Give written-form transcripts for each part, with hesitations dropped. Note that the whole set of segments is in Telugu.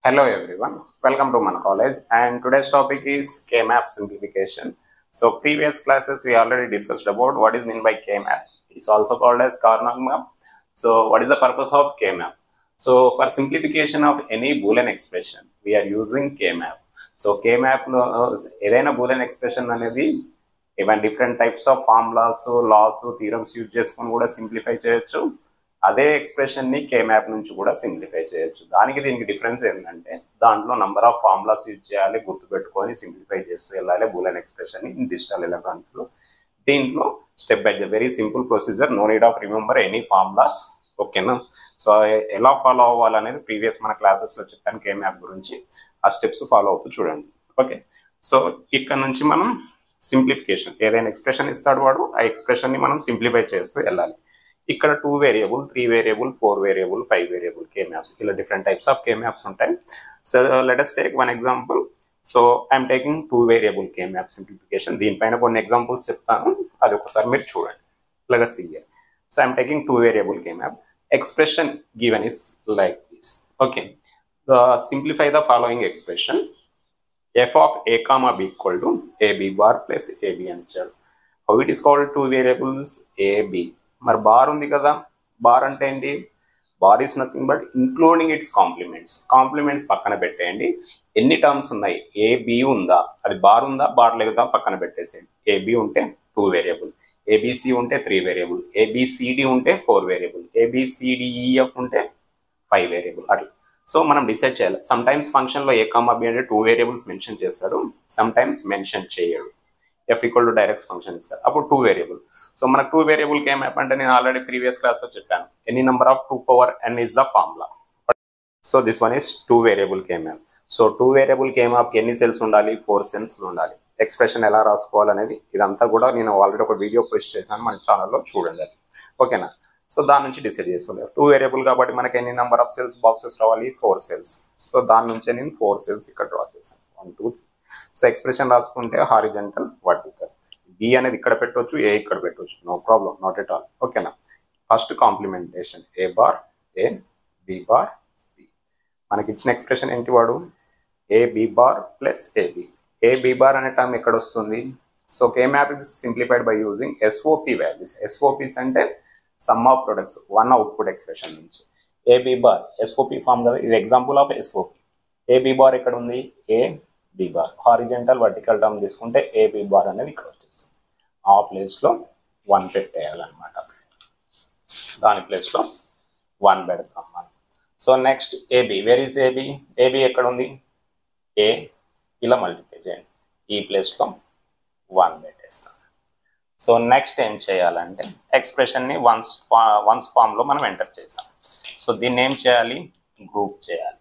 Hello everyone, welcome to my college and today's topic is K-map simplification. So previous classes we already discussed about what is meant by K-map. It's also called as Karnaugh map. So what is the purpose of K-map? So for simplification of any Boolean expression, we are using K-map. So K-map ఏదైనా Boolean expression అనేది even different types of formulas, laws, theorems use చేసుకొని కూడా సింప్లిఫై చేయొచ్చు. అదే ఎక్స్ప్రెషన్ ని కే మ్యాప్ నుంచి కూడా సింప్లిఫై చేయొచ్చు. దీనికి డిఫరెన్స్ ఏంటంటే దాంట్లో నంబర్ ఆఫ్ ఫార్ములాస్ యూజ్ చేయాలి, గుర్తుపెట్టుకొని సింప్లిఫై చేస్తూ వెళ్ళాలి బూలియన్ ఎక్స్ప్రెషన్ ని డిజిటల్ ఎలక్ట్రానిక్స్ లో. దీంట్లో step by step very simple procedure, no need of remember any formulas. ఓకేనా? సో ఎలా ఫాలో అవ్వాలనేది ప్రీవియస్ మన క్లాసెస్ లో చెప్పాను కే మ్యాప్ గురించి. ఆ స్టెప్స్ ఫాలో అవుతూ చూడండి. ఓకే, సో ఇక్కడ నుంచి మనం సింప్లిఫికేషన్, ఏదైనా ఎక్స్ప్రెషన్ ఇస్తాడు వాడు, ఆ ఎక్స్ప్రెషన్ ని మనం సింప్లిఫై చేస్తూ వెళ్ళాలి. ఇక్కడ 2 variable, 3 variable, 4 variable, 5 variable K maps, ఇలా different types of K maps ఉంటాయి. So let us take one example. So I'm taking 2 variable K map simplification. దీనిపైన కొన్ని ఎగ్జాంపుల్స్ చెప్తాను, అది ఒకసారి మీరు చూడండి. Let us see here. So I'm taking 2 variable k map. Expression given is like this. Okay, simplify the following expression. F of a comma b equal to ab bar plus ab anchor. How it is called 2 variables ab. మరి బార్ ఉంది కదా, బార్ అంటే ఏంటి? Bar is nothing but including it's compliments. Compliments పక్కన పెట్టేయండి. ఎన్ని టర్మ్స్ ఉన్నాయి? ఏబి ఉందా, అది బార్ ఉందా, బార్ లేదా పక్కన పెట్టేసేయండి. ఏబి ఉంటే 2 వేరియబుల్, ఏబిసి ఉంటే 3 వేరియబుల్, ఏబిసిడి ఉంటే 4 వేరియబుల్, ఏబిసిడిఈఎఫ్ ఉంటే 5 వేరియబుల్. అట్లా సో మనం డిసైడ్ చేయాలి. సమ్ టైమ్స్ ఫంక్షన్లో ఏ కామా బి అంటే 2 వేరియబుల్స్ మెన్షన్ చేస్తాడు, సమ్ టైమ్స్ మెన్షన్ చేయడు. F equal to direct function ఇస్తారు, అప్పుడు 2 వేరియబుల్. సో మనకు 2 వేరియబుల్ కే మ్యాప్ అంటే నేను ఆల్రెడీ ప్రీవియస్ క్లాస్లో చెప్పాను, any number of 2 power n is the formula. So this one is 2 variable K map. So 2 variable K మ్యాప్కి ఎన్ని సెల్స్ ఉండాలి? 4 సెల్స్ ఉండాలి. ఎక్స్ప్రెషన్ ఎలా రాసుకోవాలనేది ఇదంతా కూడా నేను ఆల్రెడీ ఒక వీడియో పోస్ట్ చేశాను మన ఛానల్లో, చూడండి అది. ఓకేనా? సో దాని నుంచి డిసైడ్ చేసుకోవాలి. 2 వేరియబుల్ కాబట్టి మనకి ఎన్ని నెంబర్ ఆఫ్ సెల్స్ బాక్సెస్ రావాలి? 4 సెల్స్. సో దాని నుంచే నేను 4 సెల్స్ ఇక్కడ డ్రా చేశాను, 1 2 3. సో ఎక్స్ప్రెషన్ రాసుకుంటే హారిజంటల్, వర్టికల్. బి అనేది ఇక్కడ పెట్టవచ్చు, ఏ ఇక్కడ పెట్టవచ్చు, no problem, not at all. ఓకేనా? First complementation, A bar A, B bar B. మనకి ఇచ్చిన ఎక్స్ప్రెషన్ ఏంటి వాడు? A B bar plus A B. A B bar అనే టర్మ్ ఎక్కడ వస్తుంది? So K map is simplified by using SOP values. SOPs అంటే sum of products, one output expression నుంచి. A B bar SOP form కదా, ఇది example of SOP. A B bar ఎక్కడ ఉంది? A B bar. Horizontal vertical term తీసుకుంటే ఏ బి బార్ అనేది ఇక్కడ వచ్చేస్తుంది. ఆ ప్లేస్లో 1 పెట్టేయాలన్నమాట, దాని ప్లేస్లో 1 పెడతాం మనం. So next AB, where is AB? AB ఎక్కడ ఉంది? ఏ, ఇలా మల్టిప్లై చేయండి, ఈ ప్లేస్లో 1 పెట్టేస్తాం. సో నెక్స్ట్ ఏం చేయాలంటే ఎక్స్ప్రెషన్ని వన్స్ ఫామ్లో మనం ఎంటర్ చేసాం. సో దీన్ని ఏం చేయాలి? గ్రూప్ చేయాలి.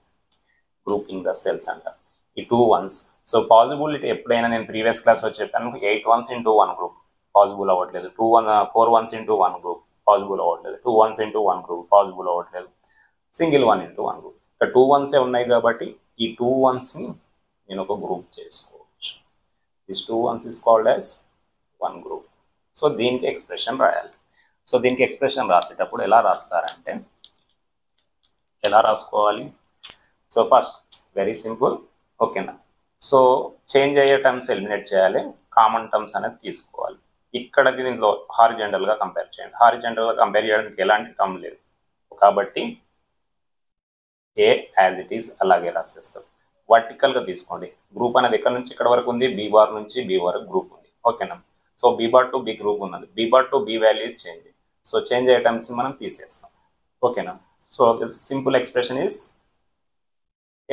గ్రూపింగ్ ద సెల్స్ అంటాం. ఈ 2 ones. సో పాసిబిలిటీ ఎప్పుడైనా నేను ప్రీవియస్ క్లాస్లో చెప్పాను, 8 ones into 1 గ్రూప్ పాసిబుల్ అవ్వట్లేదు, 4 ones into 1 గ్రూప్ పాసిబుల్ అవ్వట్లేదు, 2 ones into 1 గ్రూప్ పాసిబుల్ అవ్వట్లేదు, సింగిల్ 1 into 1 గ్రూప్. ఇక్కడ 2 ones ఉన్నాయి కాబట్టి ఈ 2 onesని నేను ఒక గ్రూప్ చేసుకోవచ్చు. This 2 ones is called as 1 group. So దీనికి ఎక్స్ప్రెషన్ రాయాలి. సో దీనికి ఎక్స్ప్రెషన్ రాసేటప్పుడు ఎలా రాస్తారంటే, ఎలా రాసుకోవాలి? So first very simple. ఓకేనా? సో చేంజ్ అయ్యే టర్మ్స్ ఎలిమినేట్ చేయాలి, కామన్ టర్మ్స్ అనేది తీసుకోవాలి. ఇక్కడ దీనిలో హారిజంటల్గా కంపేర్ చేయండి. హారిజంటల్గా కంపేర్ చేయడానికి ఎలాంటి టర్మ్ లేదు కాబట్టి ఏ యాజ్ ఇట్ ఈస్ అలాగే రాసేస్తాం. వర్టికల్గా తీసుకోండి. గ్రూప్ అనేది ఎక్కడ నుంచి ఇక్కడ వరకు ఉంది? బి బార్ నుంచి బి వరకు గ్రూప్ ఉంది. ఓకేనా? So B bar to B group ఉన్నది, B bar to B values change. So change అయ్యే టర్మ్స్ మనం తీసేస్తాం. ఓకేనా? సో సింపుల్ ఎక్స్ప్రెషన్ ఈస్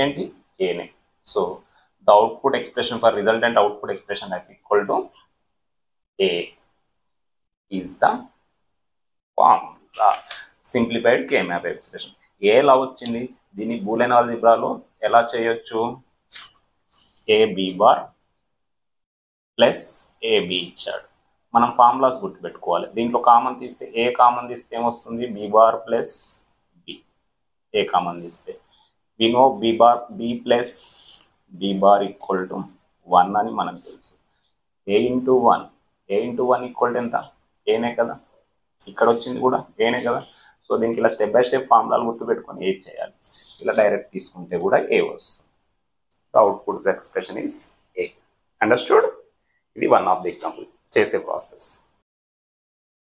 ఏంటి? ఏనే. So the output expression for resultant output expression f equal to a is the formula. Simplified k map expression. A ఎలా వచ్చింది? దీన్ని బూలియన్ ఆల్జీబ్రాలో ఎలా చేయొచ్చు? A B bar plus AB ఇచ్చాడు. మనం ఫార్ములాస్ గుర్తుపెట్టుకోవాలి. దీంట్లో కామన్ తీస్తే, ఏ కామన్ తీస్తే ఏమొస్తుంది? B bar plus B. A common తీస్తే we know B bar B plus B bar equal to 1 అని మనకు తెలుసు. A into 1, A into 1 equal to ఎంత? ఏనే కదా, ఇక్కడ వచ్చింది కూడా ఏనే కదా. సో దీనికి ఇలా స్టెప్ బై స్టెప్ ఫార్ములాలు గుర్తుపెట్టుకొని ఏ చేయాలి, ఇలా డైరెక్ట్ తీసుకుంటే కూడా ఏ వస్తుంది. The output expression is a. Understood? ఇది వన్ ఆఫ్ ది ఎగ్జాంపుల్ చేసే process.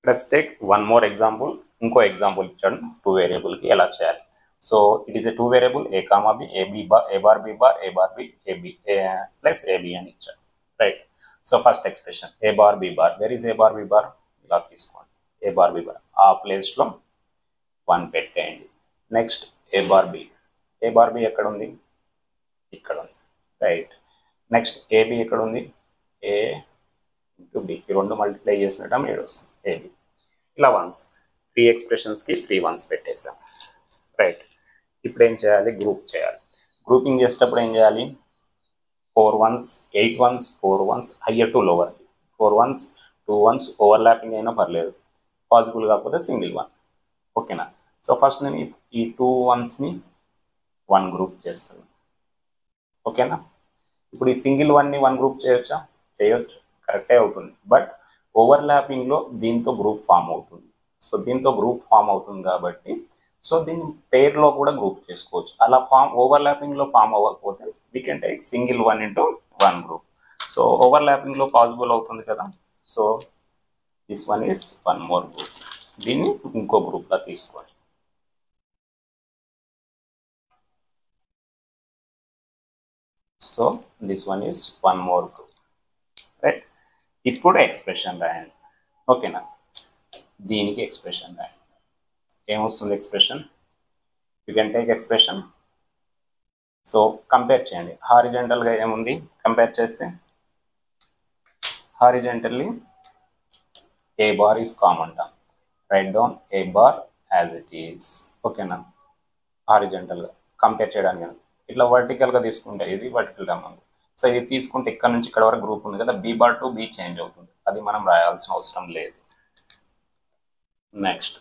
Let's take one more example. ఇంకో ఎగ్జాంపుల్ ఇచ్చాడు 2 వేరియబుల్కి ఎలా చేయాలి. So it is a 2 variable a comma b, a bar b bar plus ab అని ఇచ్చాడు, right. So first expression a bar b bar, where is a bar b bar, ఇలా తీసుకోండి. a bar b bar ఆ ప్లేస్లో 1 పెట్టేయండి. నెక్స్ట్ a bar b ఎక్కడ ఉంది, ఇక్కడ ఉంది, రైట్. నెక్స్ట్ ab ఎక్కడ ఉంది, a ఇంటూ b, ఈ రెండు మల్టిప్లై చేసినట్టు 7 వస్తుంది ab. ఇలా వన్స్ 3 ఎక్స్ప్రెషన్స్కి 3 1s పెట్టేసాం, రైట్. ఇప్పుడు ఏం చేయాలి, గ్రూప్ చేయాలి. గ్రూపింగ్ చేసేటప్పుడు ఏం చేయాలి, 4 1s 8 1s 4 1s higher to lower, 4 1s 2 1s overlapping అయినా పర్లేదు, పాసిబుల్ కాకపోతే సింగిల్ 1, ఓకేనా. సో ఫస్ట్ నేను ఈ 2 1స్ని 1 గ్రూప్ చేస్తాను, ఓకేనా. ఇప్పుడు ఈ సింగిల్ 1ని 1 గ్రూప్ చేయొచ్చా, చేయొచ్చు, కరెక్టే అవుతుంది. బట్ ఓవర్లాపింగ్లో దీంతో గ్రూప్ ఫామ్ అవుతుంది. సో దీంతో గ్రూప్ ఫామ్ అవుతుంది కాబట్టి సో దీన్ని పేర్లో కూడా గ్రూప్ చేసుకోవచ్చు. అలా ఓవర్లాపింగ్లో ఫామ్ అవ్వకపోతే we can take single 1 into 1 group. So ఓవర్లాపింగ్లో పాసిబుల్ అవుతుంది కదా. So this one is 1 more group. దీన్ని ఇంకో గ్రూప్లో తీసుకోండి. So this one is 1 more group, right. ఇప్పుడు ఎక్స్ప్రెషన్ రాయండి, ఓకేనా. దీనికి ఎక్స్ప్రెషన్ రాయండి. ఏమొస్తుంది expression, you can take expression. So compare చేయండి. హారిజెంటల్గా ఏముంది, కంపేర్ చేస్తే horizontally A bar is common term, right down A bar as it is, ఓకేనా. హారిజెంటల్గా కంపేర్ చేయడానికి ఇట్లా వర్టికల్గా తీసుకుంటే ఇది వర్టికల్ టర్మ్. సో ఇది తీసుకుంటే ఇక్కడ నుంచి ఇక్కడ వరకు గ్రూప్ ఉంది కదా, B bar to B change అవుతుంది, అది మనం రాయాల్సిన అవసరం లేదు. నెక్స్ట్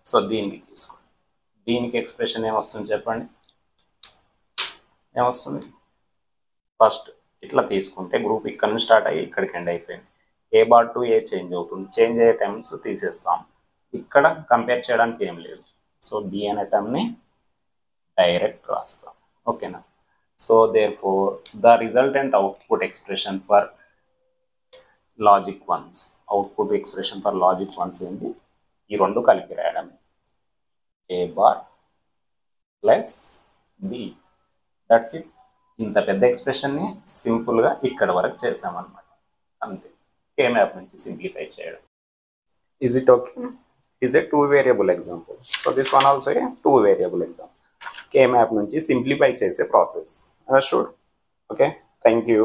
సో దీనికి తీసుకోండి. దీనికి ఎక్స్ప్రెషన్ ఏమొస్తుంది చెప్పండి, ఏమొస్తుంది. ఫస్ట్ ఇట్లా తీసుకుంటే గ్రూప్ ఇక్కడ నుంచి స్టార్ట్ అయ్యి ఇక్కడికి ఎండ్ అయిపోయింది. ఏ బార్ టు ఏ చేంజ్ అవుతుంది, చేంజ్ అయ్యే టైమ్స్ తీసేస్తాం. ఇక్కడ కంపేర్ చేయడానికి ఏం లేదు. సో బి అనే టర్మ్ని డైరెక్ట్ రాస్తాం, ఓకేనా. So therefore the resultant output expression for logic ones, output expression for logic ones ఏంటి, ఈ రెండు కలిపి రాయడమే. A bar plus B, that's it. ఇంత పెద్ద ఎక్స్ప్రెషన్ని సింపుల్గా ఇక్కడ వరకు చేసామన్నమాట, అంతే. కే మ్యాప్ నుంచి సింప్లిఫై చేయడం. Is it okay? Is a 2 variable example. So this one also a 2 variable example. K map నుంచి సింప్లిఫై చేసే process. Understood? Okay, thank you.